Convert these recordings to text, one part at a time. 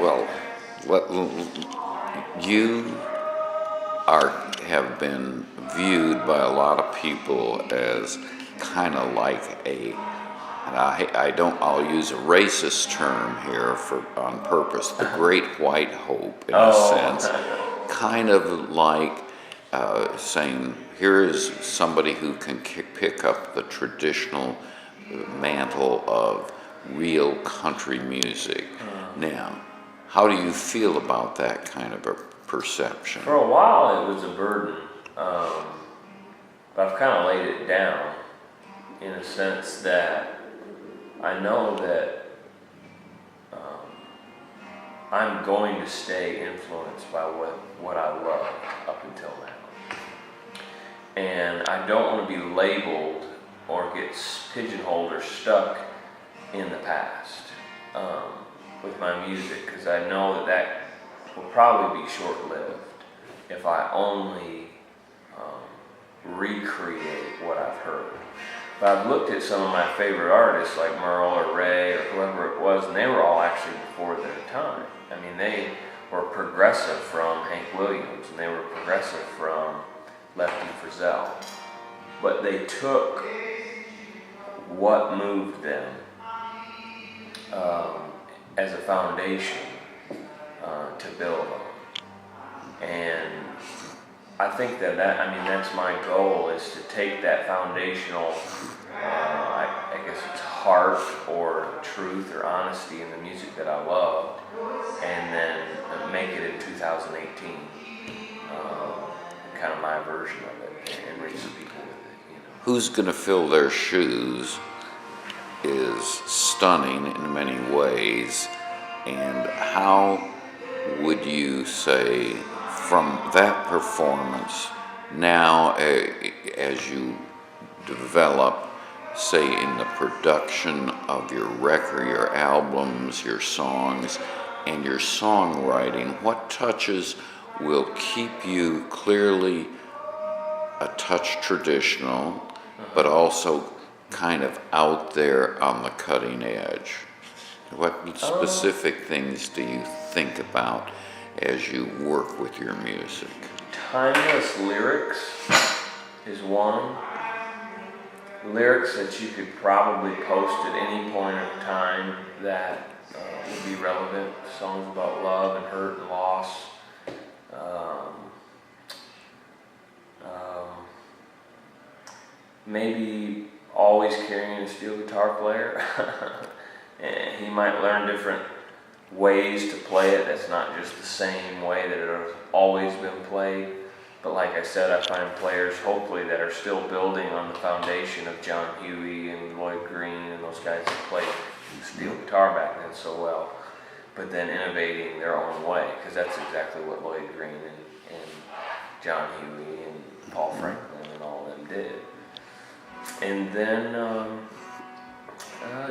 Well, you have been viewed by a lot of people as kind of like and I'll use a racist term here on purpose, the great white hope in a sense, kind of like saying, here is somebody who can pick up the traditional mantle of real country music. Now, how do you feel about that kind of a perception? For a while it was a burden, but I've kind of laid it down in a sense that I know that I'm going to stay influenced by what I love up until now. And I don't want to be labeled or get pigeonholed or stuck in the past with my music, because I know that will probably be short-lived if I only recreate what I've heard. But I've looked at some of my favorite artists like Merle or Ray or whoever it was, and they were all actually before their time. I mean, they were progressive from Hank Williams, and they were progressive from Lefty Frizzell. But they took what moved them as a foundation to build on. And I think that's my goal, is to take that foundational, I guess it's heart or truth or honesty in the music that I love, and then make it in 2018, kind of my version of it, and reach the people with it. Who's Gonna Fill Their Shoes is stunning in many ways, and how would you say, from that performance, now as you develop, say, in the production of your record, your albums, your songs, and your songwriting, what touches will keep you clearly a touch traditional, but also kind of out there on the cutting edge? What specific things do you think about as you work with your music? Timeless lyrics is one. Lyrics that you could probably post at any point in time that would be relevant. Songs about love and hurt and loss. Maybe always carrying a steel guitar player. And he might learn different ways to play it. That's not just the same way that it has always been played. But like I said, I find players, hopefully, that are still building on the foundation of John Huey and Lloyd Green and those guys that played steel guitar back then so well, but then innovating their own way, because that's exactly what Lloyd Green and John Huey and Paul Franklin and all of them did. And then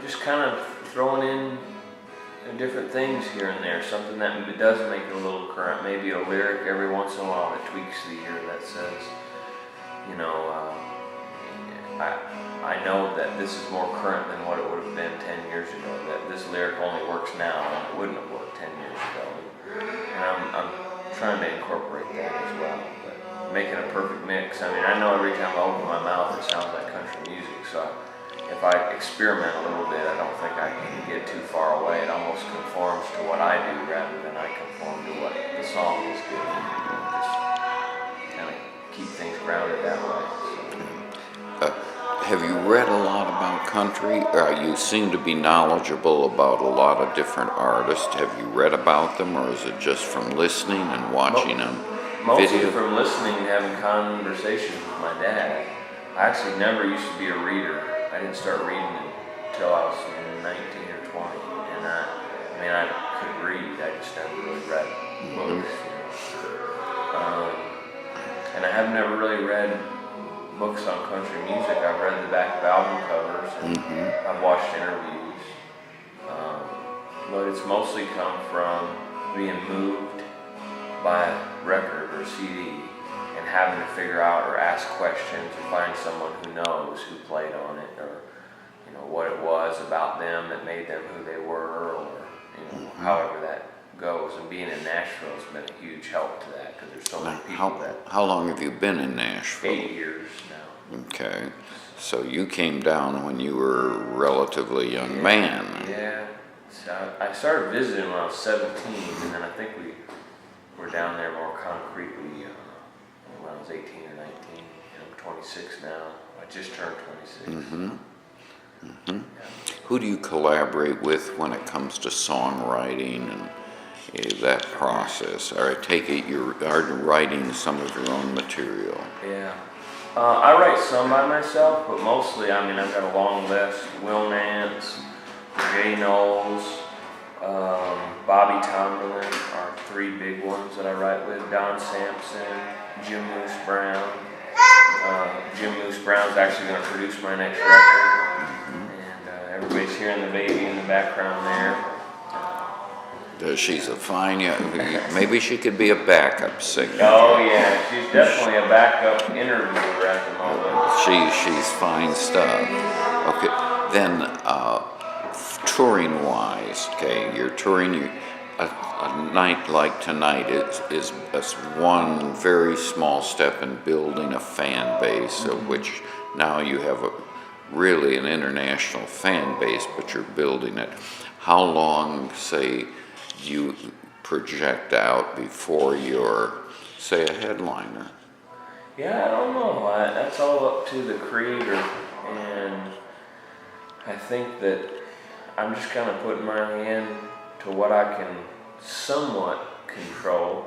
just kind of throwing in different things here and there, something that does make it a little current, maybe a lyric every once in a while that tweaks the ear that says, I know that this is more current than what it would have been 10 years ago, that this lyric only works now and it wouldn't have worked 10 years ago. And I'm trying to incorporate that as well, but making a perfect mix. I mean, I know every time I open my mouth it sounds like country music, so if I experiment a little bit, I don't think I can get too far away. It almost conforms to what I do rather than I conform to what the song is doing. Just kind of keep things grounded that way. So. Have you read a lot about country? You seem to be knowledgeable about a lot of different artists. Have you read about them, or is it just from listening and watching them? Mostly from listening and having conversations with my dad. I actually never used to be a reader. I didn't start reading until I was 19 or 20, and I could read, I just never really read books. And I have never really read books on country music. I've read the back of album covers, and I've watched interviews, but it's mostly come from being moved by a record or CD and having to figure out or ask questions or find someone who knows who played on it, or what it was about them that made them who they were, or however that goes. And being in Nashville has been a huge help to that because there's so many Now, people that. how long have you been in Nashville? 8 years now. Okay. So you came down when you were a relatively young man. Yeah. So I started visiting when I was 17, and then I think we were down there more concretely when I was 18 or 19. And I'm 26 now. I just turned 26. Yeah. Who do you collaborate with when it comes to songwriting and that process? Or I take it you're writing some of your own material. Yeah. I write some by myself, but mostly, I mean, I've got a long list. Will Nance, Jay Knowles, Bobby Tomberlin are 3 big ones that I write with. Don Sampson, Jim Moose Brown. Jim Moose Brown's actually going to produce my next record. And everybody's hearing the baby in the background there. She's a fine young, maybe she could be a backup singer. Oh yeah, she's definitely a backup interviewer at the moment. She's fine stuff. Okay, then touring wise, okay, you're touring. A night like tonight is one very small step in building a fan base, of which now you have really an international fan base, but you're building it. How long, say, do you project out before you're, say, a headliner? Yeah, I don't know. That's all up to the creator, and I think that I'm just kind of putting my hand to what I can somewhat control,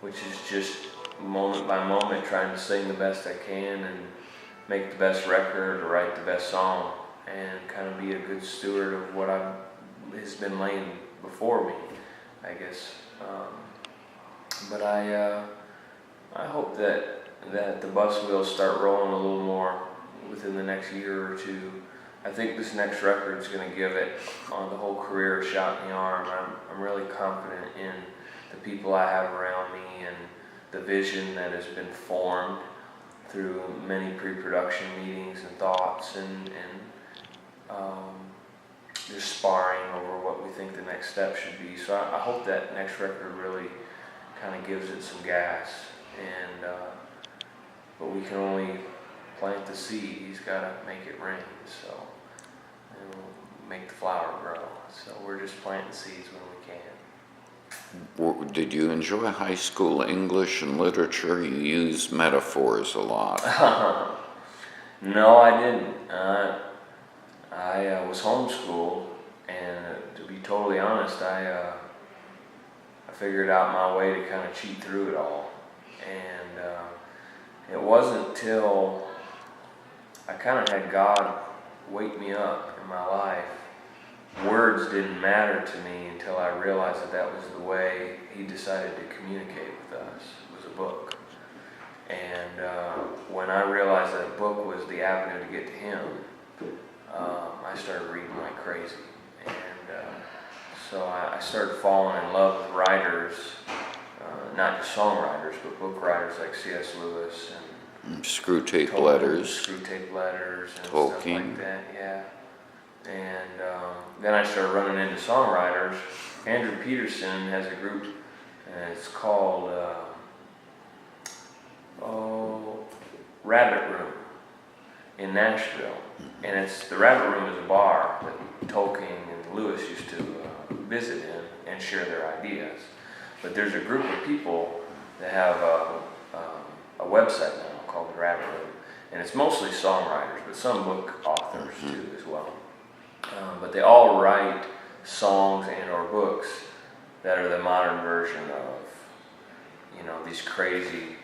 which is just moment by moment trying to sing the best I can and make the best record or write the best song and kind of be a good steward of what has been laying before me, I guess. But I hope that the bus wheels start rolling a little more within the next year or two. I think this next record is going to give it on the whole career a shot in the arm. I'm really confident in the people I have around me and the vision that has been formed through many pre-production meetings and thoughts and just sparring over what we think the next step should be. So I hope that next record really kind of gives it some gas. And but we can only plant the seed. He's got to make it rain. So. And make the flower grow. So we're just planting seeds when we can. Did you enjoy high school English and literature? You use metaphors a lot. No, I didn't. I was homeschooled, and to be totally honest, I figured out my way to kind of cheat through it all. And it wasn't till I kind of had God wake me up in my life. Words didn't matter to me until I realized that was the way He decided to communicate with us, was a book. And when I realized that a book was the avenue to get to Him, I started reading like crazy. And so I started falling in love with writers, not just songwriters, but book writers like C.S. Lewis and Screw tape Tolkien, letters. Screw tape letters and Tolkien. stuff like that, yeah. And then I started running into songwriters. Andrew Peterson has a group, and it's called Rabbit Room in Nashville. And the Rabbit Room is a bar that Tolkien and Lewis used to visit in and share their ideas. But there's a group of people that have a website now called the Rabbit Room, and it's mostly songwriters, but some book authors too as well. But they all write songs and or books that are the modern version of, these crazy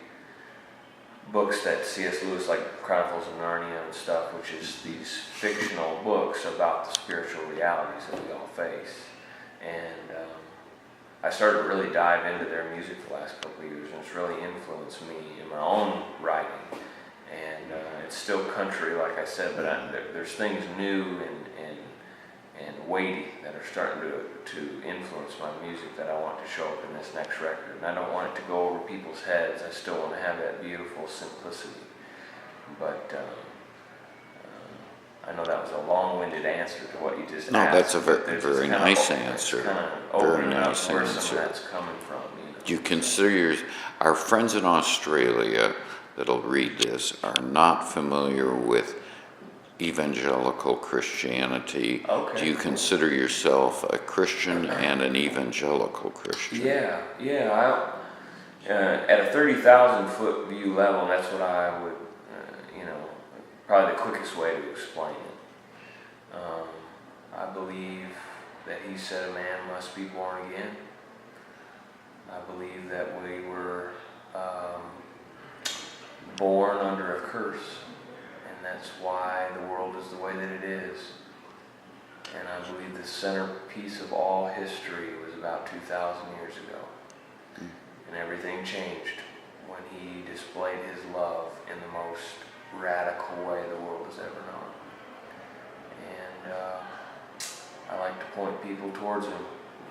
books that C.S. Lewis, like Chronicles of Narnia and stuff, which is these fictional books about the spiritual realities that we all face. And I started to really dive into their music the last couple of years, and it's really influenced me in my own writing. And it's still country, like I said, but there's things new and weighty that are starting to influence my music that I want to show up in this next record. And I don't want it to go over people's heads. I still want to have that beautiful simplicity. But I know that was a long-winded answer to what you just No, asked. that's a but very, there's very kind of nice it's answer. kind of Very opening up nice where some answer. of that's coming from. Do you consider our friends in Australia that'll read this are not familiar with evangelical Christianity? Okay. Do you consider yourself a Christian and an evangelical Christian? Yeah. At a 30,000 foot view level, that's what I would, probably the quickest way to explain it. I believe that he said a man must be born again. I believe that we were born under a curse, and that's why the world is the way that it is. And I believe the centerpiece of all history was about 2,000 years ago. And everything changed when he displayed his love in the most radical way the world has ever known. And I like to point people towards him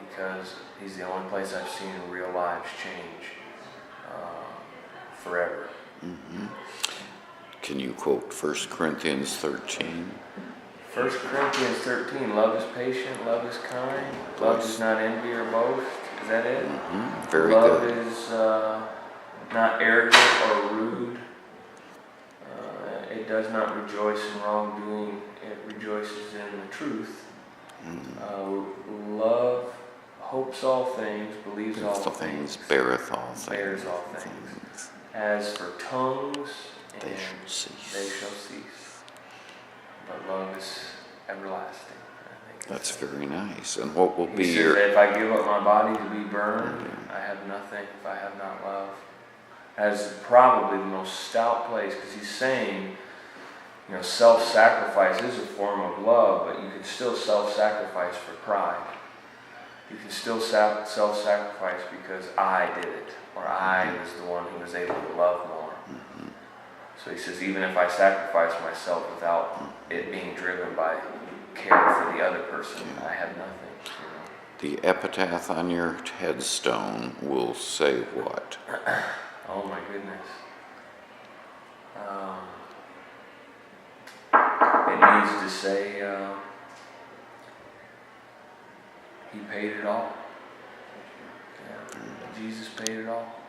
because he's the only place I've seen real lives change forever. Mm-hmm. Can you quote 1 Corinthians 13? 1 Corinthians 13, love is patient, love is kind, love does not envy or boast. Is that it? Mm-hmm. Very love good. Love is not arrogant or rude. It does not rejoice in wrongdoing. It rejoices in the truth. Mm-hmm. Love hopes all things, believes all things, beareth all things. Bears all things. As for tongues, they shall cease. But love is everlasting. That's very nice. And what will be he your... says, if I give up my body to be burned, I have nothing if I have not love. That is probably the most stout place, because he's saying, self-sacrifice is a form of love, but you can still self-sacrifice for pride. You can still self-sacrifice because I did it, or I was the one who was able to love more. Mm-hmm. So he says, even if I sacrifice myself without it being driven by care for the other person, I have nothing. The epitaph on your headstone will say what? Oh my goodness. It needs to say, he paid it all. Yeah. Jesus paid it all.